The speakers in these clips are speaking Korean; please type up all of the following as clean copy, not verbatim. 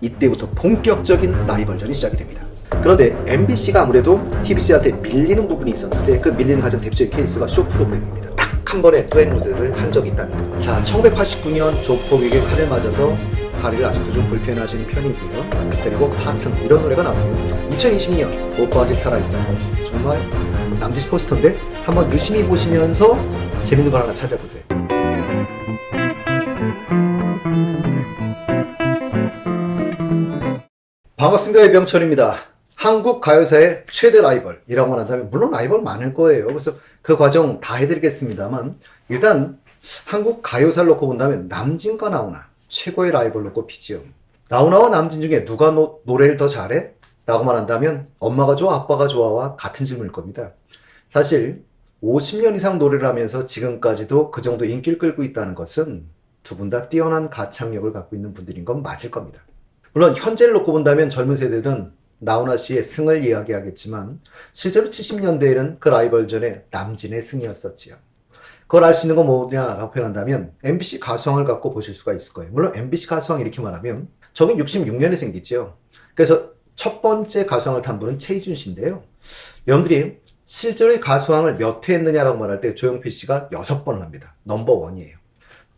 이때부터 본격적인 라이벌전이 시작이 됩니다. 그런데 MBC가 아무래도 TBC한테 밀리는 부분이 있었는데 그 밀리는 가장 대표적인 케이스가 쇼 프로그램입니다. 딱 한 번에 투행 무대를 한 적이 있답니다. 자, 1989년 조폭에게 칼을 맞아서 다리를 아직도 좀 불편해하시는 편이고요. 그리고 파튼 이런 노래가 나오고 2020년 오빠 아직 살아있다. 정말 남짓 포스터인데 한번 유심히 보시면서 재밌는 걸 하나 찾아보세요. 반갑습니다. 이병철입니다. 한국 가요사의 최대 라이벌이라고 한다면 물론 라이벌 많을 거예요. 그래서 그 과정 다 해드리겠습니다만 일단 한국 가요사를 놓고 본다면 남진과 나훈아 최고의 라이벌로 꼽히지요. 나훈아와 남진 중에 누가 노래를 더 잘해? 라고 말한다면 엄마가 좋아 아빠가 좋아와 같은 질문일 겁니다. 사실 50년 이상 노래를 하면서 지금까지도 그 정도 인기를 끌고 있다는 것은 두 분 다 뛰어난 가창력을 갖고 있는 분들인 건 맞을 겁니다. 물론 현재를 놓고 본다면 젊은 세대들은 나훈아 씨의 승을 이야기하겠지만 실제로 70년대에는 그 라이벌전에 남진의 승이었었지요. 그걸 알 수 있는 건 뭐냐라고 표현한다면 MBC 가수왕을 갖고 보실 수가 있을 거예요. 물론 MBC 가수왕 이렇게 말하면 저게 66년에 생기죠. 그래서 첫 번째 가수왕을 탄 분은 최희준 씨인데요. 여러분들이 실제로 가수왕을 몇 회 했느냐라고 말할 때 조용필 씨가 6번을 합니다. 넘버원이에요.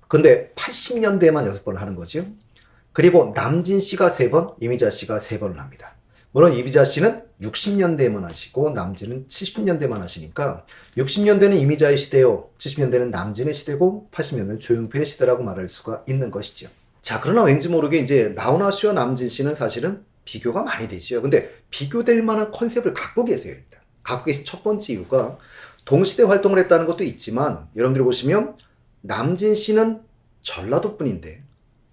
근데 80년대에만 6번을 하는 거죠. 그리고 남진 씨가 3번, 이미자 씨가 3번을 합니다. 물론 이미자 씨는 60년대에만 하시고 남진은 70년대만 하시니까 60년대는 이미자의 시대요, 70년대는 남진의 시대고 80년대는 조용필의 시대라고 말할 수가 있는 것이죠. 자, 그러나 왠지 모르게 이제 나훈아 씨와 남진 씨는 사실은 비교가 많이 되죠. 근데 비교될 만한 컨셉을 갖고 계세요. 일단 갖고 계신 첫 번째 이유가 동시대 활동을 했다는 것도 있지만 여러분들이 보시면 남진 씨는 전라도 분인데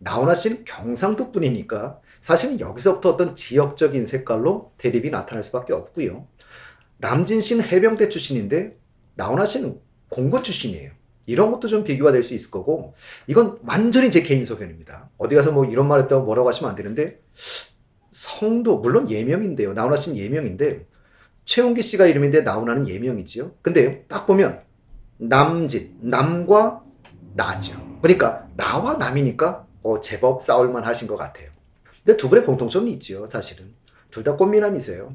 나훈아 씨는 경상도 분이니까 사실은 여기서부터 어떤 지역적인 색깔로 대립이 나타날 수밖에 없고요. 남진 씨는 해병대 출신인데 나훈아 씨는 공군 출신이에요. 이런 것도 좀 비교가 될 수 있을 거고 이건 완전히 제 개인 소견입니다. 어디 가서 뭐 이런 말 했다고 뭐라고 하시면 안 되는데 성도 물론 예명인데요. 나훈아 씨는 예명인데 최홍기 씨가 이름인데 나훈아는 예명이지요. 근데 딱 보면 남진, 남과 나죠. 그러니까 나와 남이니까 제법 싸울만 하신 것 같아요. 근데 두 분의 공통점이 있죠. 사실은 둘 다 꽃미남이세요.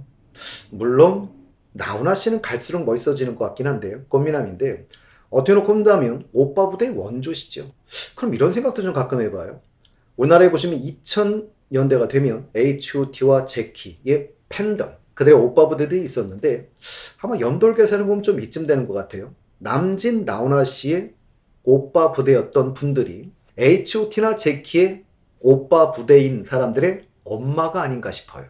물론 나훈아 씨는 갈수록 멋있어지는 것 같긴 한데요. 꽃미남인데 어떻게 놓고 본다면 오빠 부대의 원조시죠. 그럼 이런 생각도 좀 가끔 해봐요. 우리나라에 보시면 2000년대가 되면 H.O.T와 제키의 팬덤, 그들의 오빠 부대들이 있었는데 아마 연돌 계산을 보면 좀 이쯤 되는 것 같아요. 남진, 나훈아 씨의 오빠 부대였던 분들이 H.O.T나 제키의 오빠 부대인 사람들의 엄마가 아닌가 싶어요.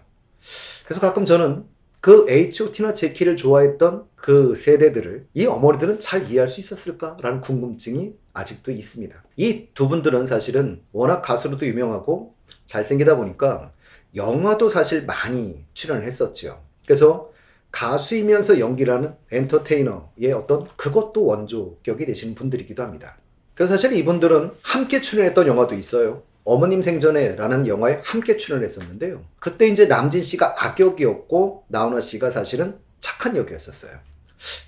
그래서 가끔 저는 그 H.O.T나 제키를 좋아했던 그 세대들을 이 어머니들은 잘 이해할 수 있었을까라는 궁금증이 아직도 있습니다. 이 두 분들은 사실은 워낙 가수로도 유명하고 잘생기다 보니까 영화도 사실 많이 출연을 했었죠. 그래서 가수이면서 연기를 하는 엔터테이너의 어떤 그것도 원조격이 되시는 분들이기도 합니다. 그래서 사실 이분들은 함께 출연했던 영화도 있어요. 어머님 생전에라는 영화에 함께 출연을 했었는데요. 그때 이제 남진 씨가 악역이었고 나훈아 씨가 사실은 착한 역이었었어요.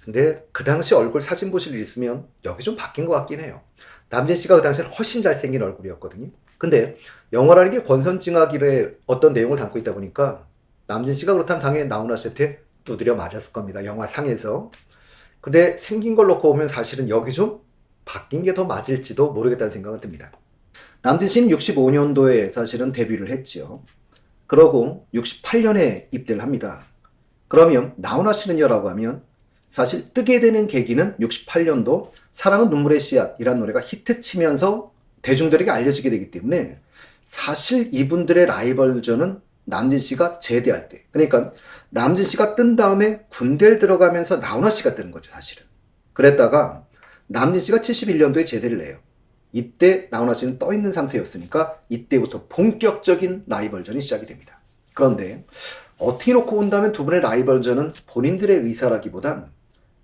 근데 그 당시 얼굴 사진 보실 일 있으면 여기 좀 바뀐 것 같긴 해요. 남진 씨가 그 당시에는 훨씬 잘생긴 얼굴이었거든요. 근데 영화라는 게 권선징악의 어떤 내용을 담고 있다 보니까 남진 씨가 그렇다면 당연히 나훈아 씨한테 두드려 맞았을 겁니다. 영화상에서. 근데 생긴 걸 놓고 보면 사실은 여기 좀 바뀐 게 더 맞을지도 모르겠다는 생각은 듭니다. 남진 씨는 65년도에 사실은 데뷔를 했지요. 그러고 68년에 입대를 합니다. 그러면 나훈아 씨는요라고 하면 사실 뜨게 되는 계기는 68년도 사랑은 눈물의 씨앗이라는 노래가 히트치면서 대중들에게 알려지게 되기 때문에 사실 이분들의 라이벌전은 남진 씨가 제대할 때, 그러니까 남진 씨가 뜬 다음에 군대를 들어가면서 나훈아 씨가 뜨는 거죠. 사실은. 그랬다가 남진 씨가 71년도에 제대를 해요. 이때 나훈아 씨는 떠있는 상태였으니까 이때부터 본격적인 라이벌전이 시작이 됩니다. 그런데 어떻게 놓고 본다면 두 분의 라이벌전은 본인들의 의사라기보단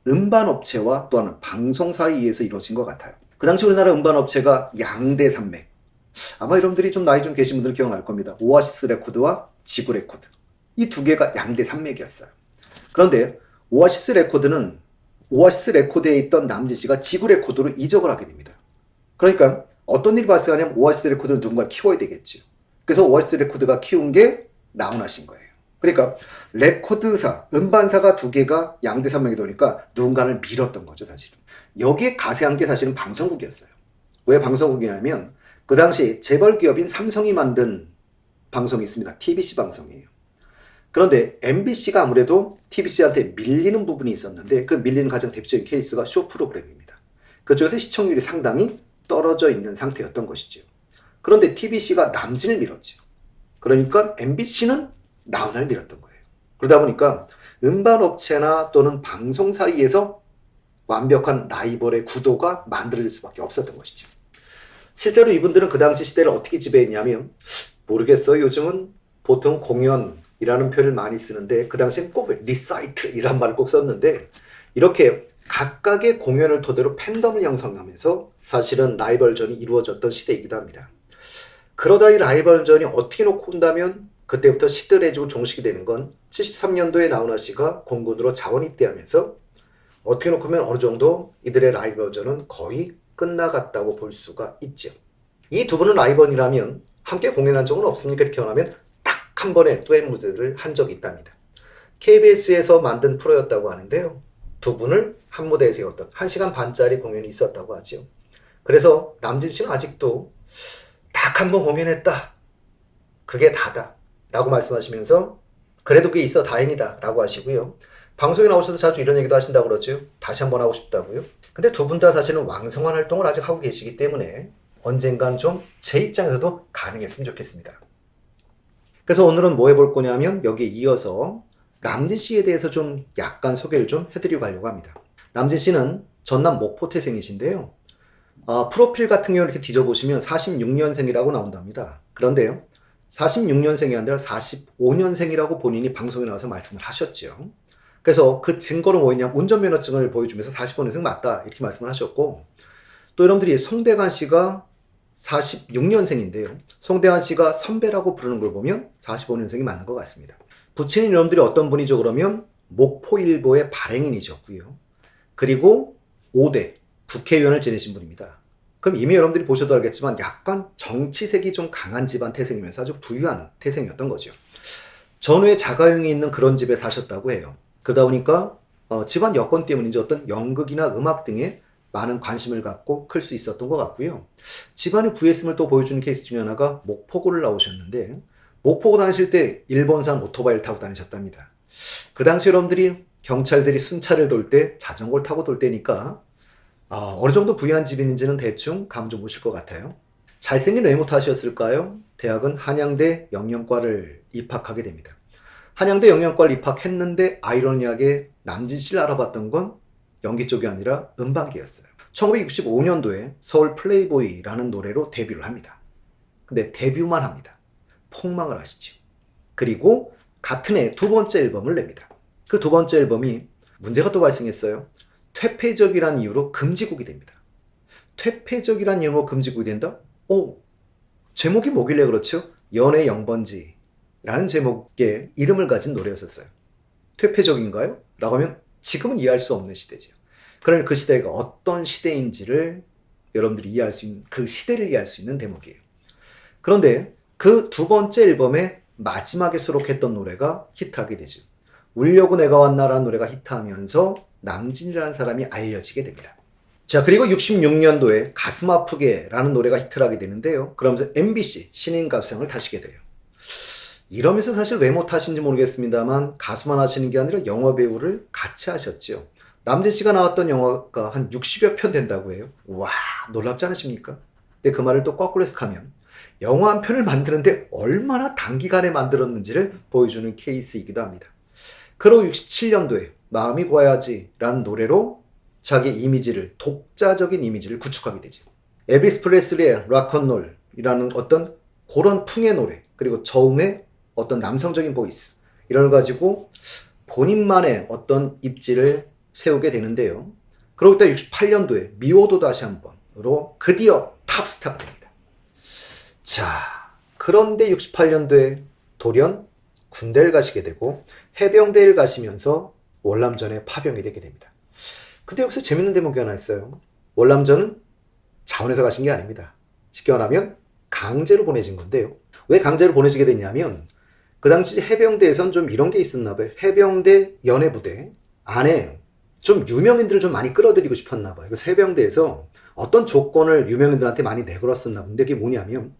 음반업체와 또한 방송사에 의해서 이루어진 것 같아요. 그 당시 우리나라 음반업체가 양대 산맥, 아마 여러분들이 좀 나이 좀 계신 분들은 기억날 겁니다. 오아시스 레코드와 지구 레코드, 이 두 개가 양대 산맥이었어요. 그런데 오아시스 레코드에 있던 남진 씨가 지구 레코드로 이적을 하게 됩니다. 그러니까 어떤 일이 발생하냐면 오아시스 레코드는 누군가를 키워야 되겠죠. 그래서 월스 레코드가 키운 게 나훈아 씨인 거예요. 그러니까 레코드사, 음반사가 두 개가 양대 산맥이 되니까 누군가를 밀었던 거죠, 사실은. 여기에 가세한 게 사실은 방송국이었어요. 왜 방송국이냐면 그 당시 재벌 기업인 삼성이 만든 방송이 있습니다. TBC 방송이에요. 그런데 MBC가 아무래도 TBC한테 밀리는 부분이 있었는데 그 밀리는 가장 대표적인 케이스가 쇼 프로그램입니다. 그쪽에서 시청률이 상당히 떨어져 있는 상태였던 것이죠. 그런데 TBC가 남진을 밀었죠. 그러니까 MBC는 나훈아를 밀었던 거예요. 그러다 보니까 음반업체나 또는 방송 사이에서 완벽한 라이벌의 구도가 만들어질 수밖에 없었던 것이죠. 실제로 이분들은 그 당시 시대를 어떻게 지배했냐면 모르겠어요. 요즘은 보통 공연이라는 표현을 많이 쓰는데 그 당시엔 꼭 리사이트이란 말을 꼭 썼는데 이렇게 각각의 공연을 토대로 팬덤을 형성하면서 사실은 라이벌전이 이루어졌던 시대이기도 합니다. 그러다 이 라이벌전이 어떻게 놓고 본다면 그때부터 시들해지고 종식이 되는 건 73년도에 나훈아 씨가 공군으로 자원 입대하면서 어떻게 놓고 보면 어느 정도 이들의 라이벌전은 거의 끝나갔다고 볼 수가 있죠. 이 두 분은 라이벌이라면 함께 공연한 적은 없습니까? 이렇게 원하면 딱 한 번의 듀엣 무대를 한 적이 있답니다. KBS에서 만든 프로였다고 하는데요. 두 분을 한 무대에 세웠던 1시간 반짜리 공연이 있었다고 하죠. 그래서 남진 씨는 아직도 딱 한 번 공연했다. 그게 다다. 라고 말씀하시면서 그래도 그게 있어 다행이다. 라고 하시고요. 방송에 나오셔서 자주 이런 얘기도 하신다고 그러죠. 다시 한 번 하고 싶다고요. 근데 두 분 다 사실은 왕성한 활동을 아직 하고 계시기 때문에 언젠간 좀 제 입장에서도 가능했으면 좋겠습니다. 그래서 오늘은 뭐 해볼 거냐면 여기에 이어서 남진 씨에 대해서 좀 약간 소개를 좀 해드리고 가려고 합니다. 남진 씨는 전남 목포 태생이신데요. 프로필 같은 경우 이렇게 뒤져보시면 46년생이라고 나온답니다. 그런데요, 46년생이 아니라 45년생이라고 본인이 방송에 나와서 말씀을 하셨죠. 그래서 그 증거로 뭐 있냐, 운전면허증을 보여주면서 45년생 맞다 이렇게 말씀을 하셨고, 또 여러분들이 송대관 씨가 46년생인데요. 송대관 씨가 선배라고 부르는 걸 보면 45년생이 맞는 것 같습니다. 부친인 여러분들이 어떤 분이죠? 그러면 목포일보의 발행인이셨고요. 그리고 5대 국회의원을 지내신 분입니다. 그럼 이미 여러분들이 보셔도 알겠지만 약간 정치색이 좀 강한 집안 태생이면서 아주 부유한 태생이었던 거죠. 전후에 자가용이 있는 그런 집에 사셨다고 해요. 그러다 보니까 집안 여건 때문인지 어떤 연극이나 음악 등에 많은 관심을 갖고 클 수 있었던 것 같고요. 집안의 부유했음을 또 보여주는 케이스 중에 하나가 목포고를 나오셨는데 목포고 다니실 때 일본산 오토바이를 타고 다니셨답니다. 그 당시 여러분들이 경찰들이 순찰을 돌 때 자전거를 타고 돌 때니까 어느 정도 부유한 집인지는 대충 감 좀 오실 것 같아요. 잘생긴 외모 탓이었을까요? 대학은 한양대 영영과를 입학하게 됩니다. 한양대 영영과를 입학했는데 아이러니하게 남진 씨를 알아봤던 건 연기 쪽이 아니라 음반계였어요. 1965년도에 서울 플레이보이라는 노래로 데뷔를 합니다. 근데 데뷔만 합니다. 폭망을 하시죠. 그리고 같은 해 두 번째 앨범을 냅니다. 그 두 번째 앨범이 문제가 또 발생했어요. 퇴폐적이라는 이유로 금지곡이 됩니다. 퇴폐적이라는 이유로 금지곡이 된다? 제목이 뭐길래 그렇죠? 연애 영번지라는 제목의 이름을 가진 노래였었어요. 퇴폐적인가요? 라고 하면 지금은 이해할 수 없는 시대죠. 그러면 그 시대가 어떤 시대인지를 여러분들이 이해할 수 있는, 그 시대를 이해할 수 있는 대목이에요. 그런데 그 두 번째 앨범의 마지막에 수록했던 노래가 히트하게 되죠. 울려고 내가 왔나라는 노래가 히트하면서 남진이라는 사람이 알려지게 됩니다. 자, 그리고 66년도에 가슴 아프게라는 노래가 히트를 하게 되는데요. 그러면서 MBC 신인 가수상을 타시게 돼요. 이러면서 사실 외모 탓인지 모르겠습니다만 가수만 하시는 게 아니라 영화 배우를 같이 하셨죠. 남진 씨가 나왔던 영화가 한 60여 편 된다고 해요. 와, 놀랍지 않으십니까? 근데 그 말을 또 거꾸로 해석하면 영화 한 편을 만드는데 얼마나 단기간에 만들었는지를 보여주는 케이스이기도 합니다. 그리고 67년도에 마음이 고와야지라는 노래로 자기 이미지를, 독자적인 이미지를 구축하게 되죠. 엘비스 프레슬리의 락앤롤이라는 어떤 그런 풍의 노래, 그리고 저음의 어떤 남성적인 보이스, 이런 걸 가지고 본인만의 어떤 입지를 세우게 되는데요. 그러고 있다 68년도에 미워도 다시 한번으로 드디어 탑스타가 됩니다. 자, 그런데 68년도에 돌연 군대를 가시게 되고 해병대를 가시면서 월남전에 파병이 되게 됩니다. 근데 여기서 재밌는 대목이 하나 있어요. 월남전은 자원해서 가신 게 아닙니다. 쉽게 말하면 강제로 보내진 건데요. 왜 강제로 보내지게 됐냐면 그 당시 해병대에선 좀 이런 게 있었나 봐요. 해병대 연예부대 안에 좀 유명인들을 좀 많이 끌어들이고 싶었나 봐요. 그래서 해병대에서 어떤 조건을 유명인들한테 많이 내걸었었나 본데 그게 뭐냐면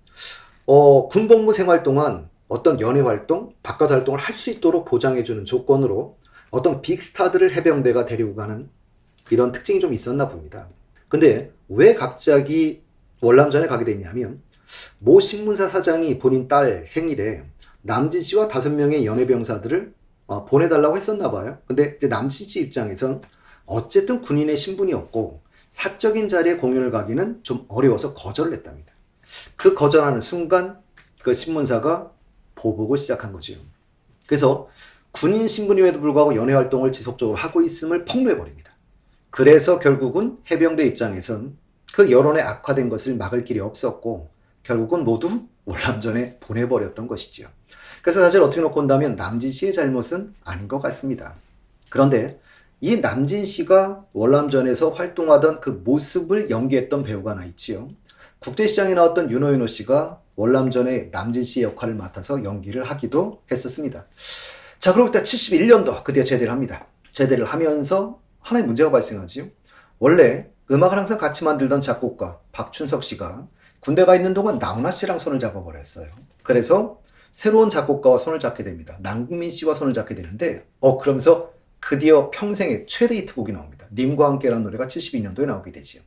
군복무 생활 동안 어떤 연예 활동, 바깥 활동을 할 수 있도록 보장해주는 조건으로 어떤 빅스타들을 해병대가 데리고 가는 이런 특징이 좀 있었나 봅니다. 근데 왜 갑자기 월남전에 가게 됐냐면 모 신문사 사장이 본인 딸 생일에 남진 씨와 5명의 연예병사들을 보내달라고 했었나 봐요. 근데 이제 남진 씨 입장에선 어쨌든 군인의 신분이 없고 사적인 자리에 공연을 가기는 좀 어려워서 거절을 했답니다. 그 거절하는 순간 그 신문사가 보복을 시작한 거죠. 그래서 군인 신분임에도 불구하고 연예 활동을 지속적으로 하고 있음을 폭로해버립니다. 그래서 결국은 해병대 입장에선 그 여론에 악화된 것을 막을 길이 없었고 결국은 모두 월남전에 보내버렸던 것이지요. 그래서 사실 어떻게 놓고 본다면 남진 씨의 잘못은 아닌 것 같습니다. 그런데 이 남진 씨가 월남전에서 활동하던 그 모습을 연기했던 배우가 하나 있지요. 국제시장에 나왔던 윤호윤호 씨가 월남전에 남진 씨의 역할을 맡아서 연기를 하기도 했었습니다. 자, 그러고 있다 71년도 그때 제대를 합니다. 제대를 하면서 하나의 문제가 발생하지요. 원래 음악을 항상 같이 만들던 작곡가 박춘석 씨가 군대 가 있는 동안 나훈아 씨랑 손을 잡아버렸어요. 그래서 새로운 작곡가와 손을 잡게 됩니다. 남궁민 씨와 손을 잡게 되는데 그러면서 드디어 평생의 최대 히트곡이 나옵니다. 님과 함께라는 노래가 72년도에 나오게 되지요.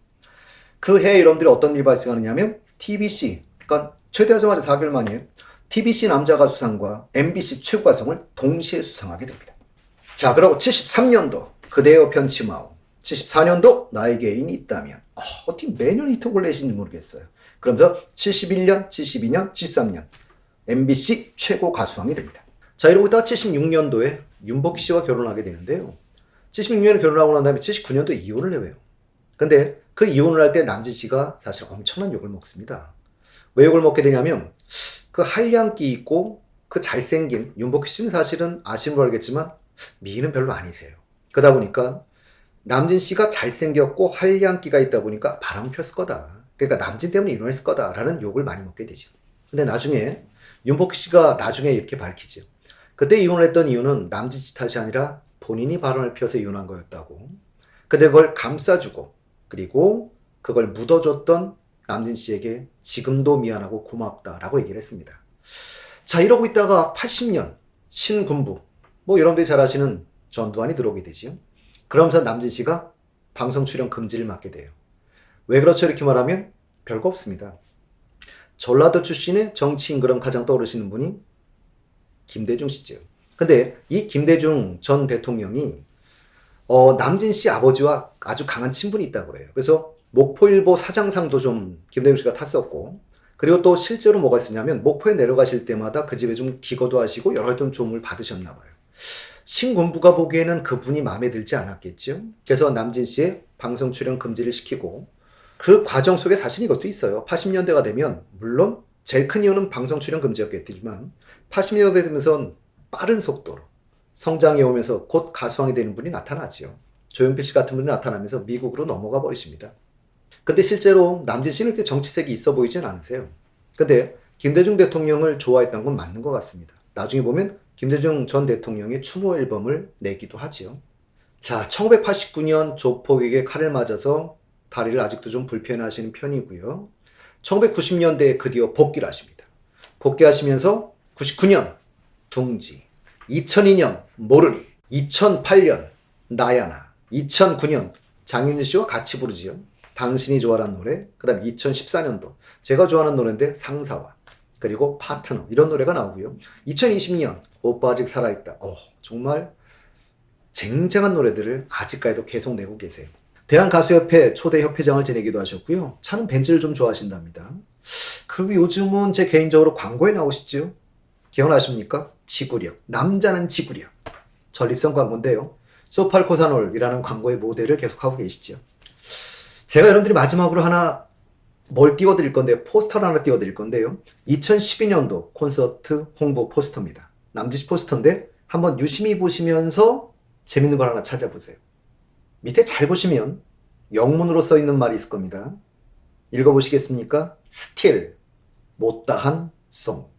그 해에 여러분들이 어떤 일이 발생하느냐면 TBC, 그러니까 최대하자마자 4개월 만이에요. TBC 남자가수상과 MBC 최고가상을 동시에 수상하게 됩니다. 자, 그리고 73년도 그대여 편치마오, 74년도 나에게 애인이 있다면 어떻게 매년 히트곡을 내시는지 모르겠어요. 그러면서 71년, 72년, 73년 MBC 최고 가수왕이 됩니다. 자, 이러고 있다가 76년도에 윤복희 씨와 결혼하게 되는데요. 76년에 결혼하고 난 다음에 79년도에 이혼을 해요. 근데 그 이혼을 할 때 남진 씨가 사실 엄청난 욕을 먹습니다. 왜 욕을 먹게 되냐면 그 한량기 있고 그 잘생긴 윤복희 씨는 사실은 아시는 분 알겠지만 미인은 별로 아니세요. 그러다 보니까 남진 씨가 잘생겼고 한량기가 있다 보니까 바람 폈을 거다. 그러니까 남진 때문에 이혼했을 거다라는 욕을 많이 먹게 되죠. 근데 나중에 윤복희 씨가 나중에 이렇게 밝히죠. 그때 이혼을 했던 이유는 남진 씨 탓이 아니라 본인이 바람을 피워서 이혼한 거였다고. 근데 그걸 감싸주고 그리고 그걸 묻어줬던 남진 씨에게 지금도 미안하고 고맙다라고 얘기를 했습니다. 자, 이러고 있다가 80년 신군부, 여러분들이 잘 아시는 전두환이 들어오게 되지요. 그러면서 남진 씨가 방송 출연 금지를 맞게 돼요. 왜 그렇죠? 이렇게 말하면 별거 없습니다. 전라도 출신의 정치인 그럼 가장 떠오르시는 분이 김대중 씨죠. 근데 이 김대중 전 대통령이 남진 씨 아버지와 아주 강한 친분이 있다고 그래요. 그래서 목포일보 사장상도 좀 김대중 씨가 탔었고, 그리고 또 실제로 뭐가 있었냐면 목포에 내려가실 때마다 그 집에 좀 기거도 하시고 여러 가지 도움을 받으셨나 봐요. 신군부가 보기에는 그분이 마음에 들지 않았겠죠. 그래서 남진 씨의 방송 출연 금지를 시키고, 그 과정 속에 사실 이것도 있어요. 80년대가 되면 물론 제일 큰 이유는 방송 출연 금지였겠지만 80년대 되면서 빠른 속도로 성장해 오면서 곧 가수왕이 되는 분이 나타나죠. 조용필 씨 같은 분이 나타나면서 미국으로 넘어가 버리십니다. 근데 실제로 남진 씨는 그렇게 정치색이 있어 보이진 않으세요. 근데 김대중 대통령을 좋아했던 건 맞는 것 같습니다. 나중에 보면 김대중 전 대통령의 추모 앨범을 내기도 하지요. 자, 1989년 조폭에게 칼을 맞아서 다리를 아직도 좀 불편해하시는 편이고요. 1990년대에 드디어 복귀를 하십니다. 복귀하시면서 99년 둥지, 2002년 모르리, 2008년 나야나, 2009년 장윤주 씨와 같이 부르지요. 당신이 좋아라는 노래, 그 다음 2014년도 제가 좋아하는 노래인데 상사와, 그리고 파트너 이런 노래가 나오고요. 2020년 오빠 아직 살아있다. 정말 쟁쟁한 노래들을 아직까지도 계속 내고 계세요. 대한가수협회 초대 협회장을 지내기도 하셨고요. 차는 벤츠를 좀 좋아하신답니다. 그리고 요즘은 제 개인적으로 광고에 나오시죠. 기억나십니까? 지구력. 남자는 지구력. 전립선 광고인데요. 소팔코사놀이라는 광고의 모델을 계속하고 계시죠. 제가 여러분들이 마지막으로 뭘 띄워드릴 건데요. 포스터를 하나 띄워드릴 건데요. 2012년도 콘서트 홍보 포스터입니다. 남진씨 포스터인데 한번 유심히 보시면서 재밌는 걸 하나 찾아보세요. 밑에 잘 보시면 영문으로 써 있는 말이 있을 겁니다. 읽어보시겠습니까? 스틸, 못다한 송.